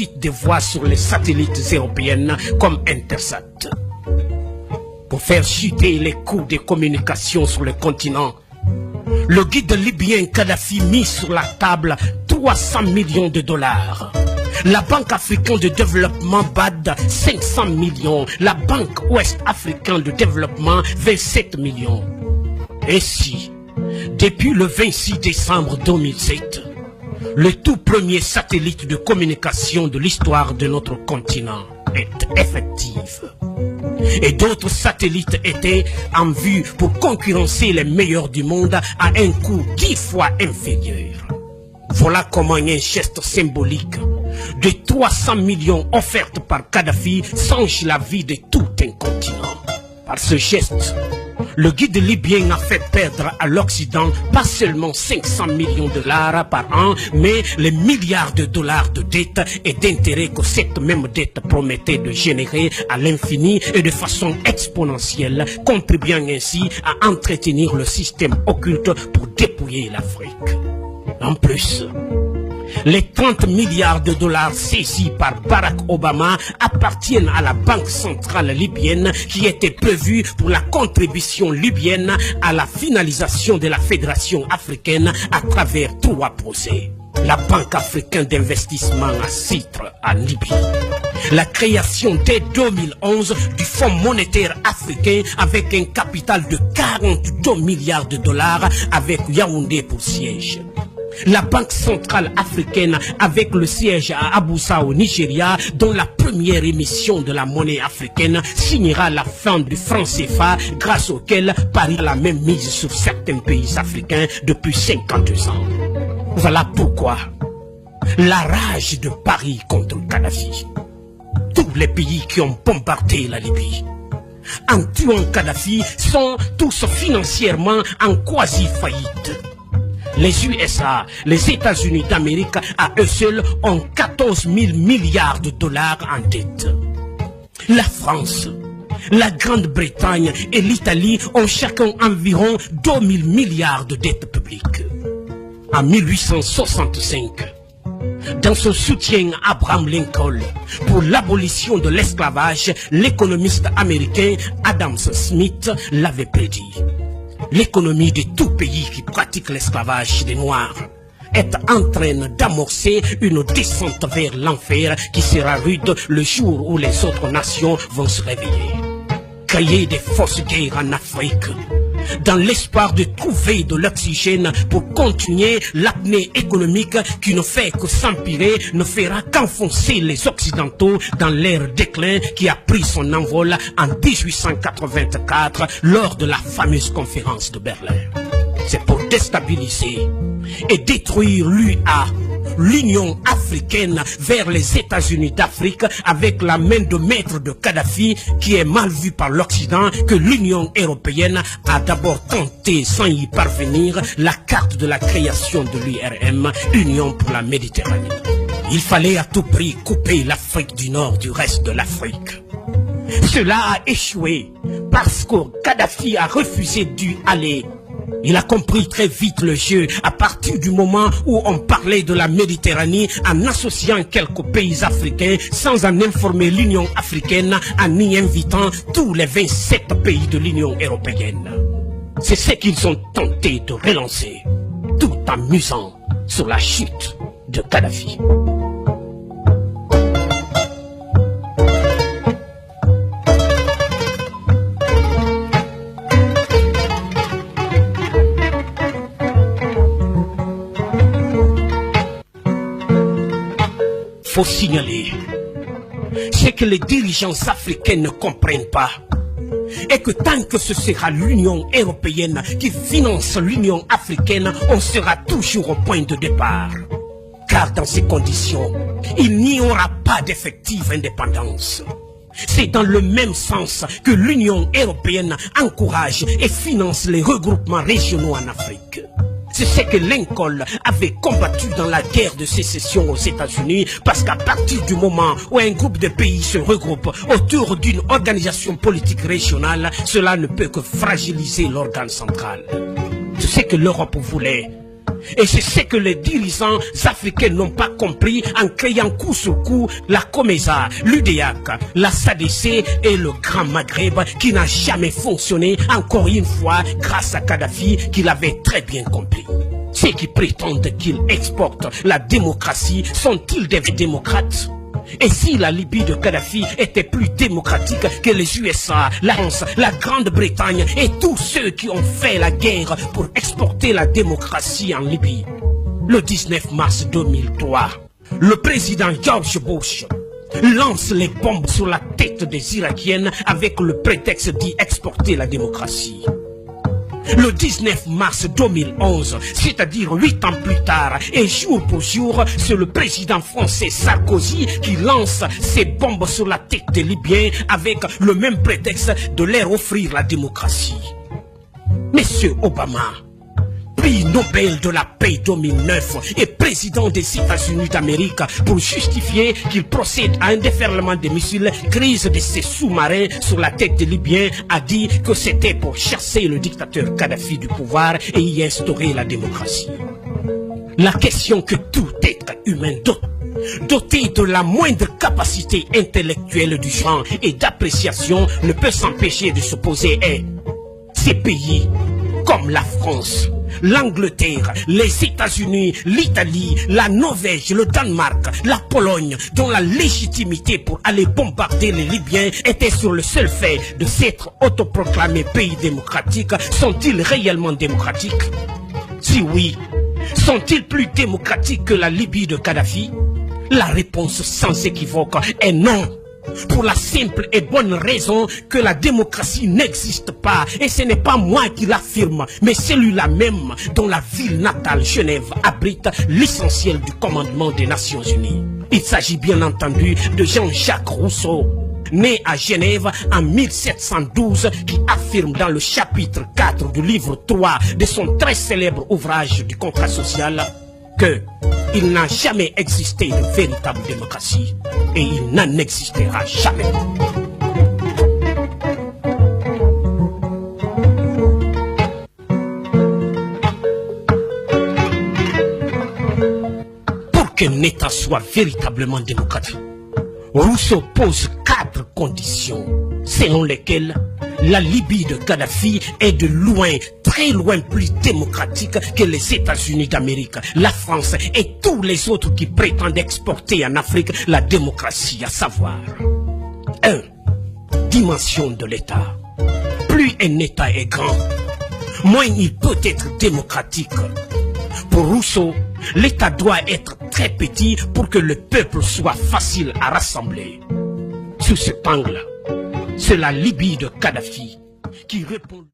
des voix sur les satellites européennes comme Intersat. Pour faire chuter les coûts des communications sur le continent, le guide libyen Kadhafi mit sur la table 300 millions de dollars. La Banque africaine de développement BAD 500 millions. La Banque ouest-africaine de développement 27 millions. Et si, depuis le 26 décembre 2007, le tout premier satellite de communication de l'histoire de notre continent est effectif, et d'autres satellites étaient en vue pour concurrencer les meilleurs du monde à un coût 10 fois inférieur. Voilà comment un geste symbolique de 300 millions offertes par Kadhafi change la vie de tout un continent. Par ce geste, le guide libyen a fait perdre à l'Occident pas seulement 500 millions de dollars par an, mais les milliards de dollars de dettes et d'intérêts que cette même dette promettait de générer à l'infini et de façon exponentielle, contribuant ainsi à entretenir le système occulte pour dépouiller l'Afrique. En plus, les 30 milliards de dollars saisis par Barack Obama appartiennent à la Banque centrale libyenne qui était prévue pour la contribution libyenne à la finalisation de la Fédération africaine à travers 3 projets. La Banque africaine d'investissement à Citre en Libye. La création dès 2011 du Fonds monétaire africain avec un capital de 42 milliards de dollars avec Yaoundé pour siège. La Banque centrale africaine avec le siège à Abuja au Nigeria, dont la première émission de la monnaie africaine signera la fin du franc CFA, grâce auquel Paris a la même mise sur certains pays africains depuis 52 ans. Voilà pourquoi la rage de Paris contre Kadhafi. Tous les pays qui ont bombardé la Libye en tuant Kadhafi sont tous financièrement en quasi-faillite. Les USA, les États-Unis d'Amérique, à eux seuls, ont 14 000 milliards de dollars en dette. La France, la Grande-Bretagne et l'Italie ont chacun environ 2 000 milliards de dettes publiques. En 1865, dans son soutien à Abraham Lincoln pour l'abolition de l'esclavage, l'économiste américain Adam Smith l'avait prédit. L'économie de tout pays qui pratique l'esclavage des Noirs est en train d'amorcer une descente vers l'enfer qui sera rude le jour où les autres nations vont se réveiller. Créer des fausses guerres en Afrique, dans l'espoir de trouver de l'oxygène pour continuer l'apnée économique qui ne fait que s'empirer, ne fera qu'enfoncer les Occidentaux dans leur déclin qui a pris son envol en 1884 lors de la fameuse conférence de Berlin. C'est pour déstabiliser et détruire l'UA, l'Union africaine, vers les États-Unis d'Afrique avec la main de maître de Kadhafi qui est mal vue par l'Occident que l'Union européenne a d'abord tenté sans y parvenir la carte de la création de l'URM, Union pour la Méditerranée. Il fallait à tout prix couper l'Afrique du Nord du reste de l'Afrique. Cela a échoué parce que Kadhafi a refusé d'y aller. Il a compris très vite le jeu à partir du moment où on parlait de la Méditerranée en associant quelques pays africains sans en informer l'Union africaine, en y invitant tous les 27 pays de l'Union européenne. C'est ce qu'ils ont tenté de relancer, tout en musant sur la chute de Kadhafi. Faut signaler, c'est que les dirigeants africains ne comprennent pas et que tant que ce sera l'Union européenne qui finance l'Union africaine, on sera toujours au point de départ. Car dans ces conditions, il n'y aura pas d'effective indépendance. C'est dans le même sens que l'Union européenne encourage et finance les regroupements régionaux en Afrique. C'est ce que Lincoln avait combattu dans la guerre de sécession aux États-Unis, parce qu'à partir du moment où un groupe de pays se regroupe autour d'une organisation politique régionale, cela ne peut que fragiliser l'organe central. C'est ce que l'Europe voulait, Et c'est ce que les dirigeants africains n'ont pas compris en créant coup sur coup la COMESA, l'UDEAC, la SADC et le Grand Maghreb qui n'a jamais fonctionné, encore une fois grâce à Kadhafi qui l'avait très bien compris. Ceux qui prétendent qu'ils exportent la démocratie sont-ils des démocrates? Et si la Libye de Kadhafi était plus démocratique que les USA, la France, la Grande-Bretagne et tous ceux qui ont fait la guerre pour exporter la démocratie en Libye? Le 19 mars 2003, le président George Bush lance les bombes sur la tête des Irakiennes avec le prétexte d'y exporter la démocratie. Le 19 mars 2011, c'est-à-dire 8 ans plus tard, et jour pour jour, c'est le président français Sarkozy qui lance ses bombes sur la tête des Libyens avec le même prétexte de leur offrir la démocratie. Monsieur Obama, prix Nobel de la paix 2009 et président des États-Unis d'Amérique pour justifier qu'il procède à un déferlement de missiles, crise de ses sous-marins sur la tête des Libyens, a dit que c'était pour chasser le dictateur Kadhafi du pouvoir et y instaurer la démocratie. La question que tout être humain doté de la moindre capacité intellectuelle du genre et d'appréciation ne peut s'empêcher de se poser est: ces pays comme la France, l'Angleterre, les États-Unis, l'Italie, la Norvège, le Danemark, la Pologne, dont la légitimité pour aller bombarder les Libyens était sur le seul fait de s'être autoproclamés pays démocratiques, sont-ils réellement démocratiques? Si oui, sont-ils plus démocratiques que la Libye de Kadhafi? La réponse sans équivoque est non. Pour la simple et bonne raison que la démocratie n'existe pas. Et ce n'est pas moi qui l'affirme, mais celui-là même dont la ville natale Genève abrite l'essentiel du commandement des Nations Unies. Il s'agit bien entendu de Jean-Jacques Rousseau, né à Genève en 1712, qui affirme dans le chapitre 4 du livre 3 de son très célèbre ouvrage du contrat social que il n'a jamais existé de véritable démocratie et il n'en existera jamais. Pour qu'un État soit véritablement démocratique, Rousseau pose 4 conditions selon lesquelles la Libye de Kadhafi est de loin, très loin plus démocratique que les États-Unis d'Amérique, la France et tous les autres qui prétendent exporter en Afrique la démocratie, à savoir 1. Dimension de l'État. Plus un État est grand, moins il peut être démocratique. Pour Rousseau, l'État doit être très petit pour que le peuple soit facile à rassembler. Sous cet angle, c'est la Libye de Kadhafi qui répond.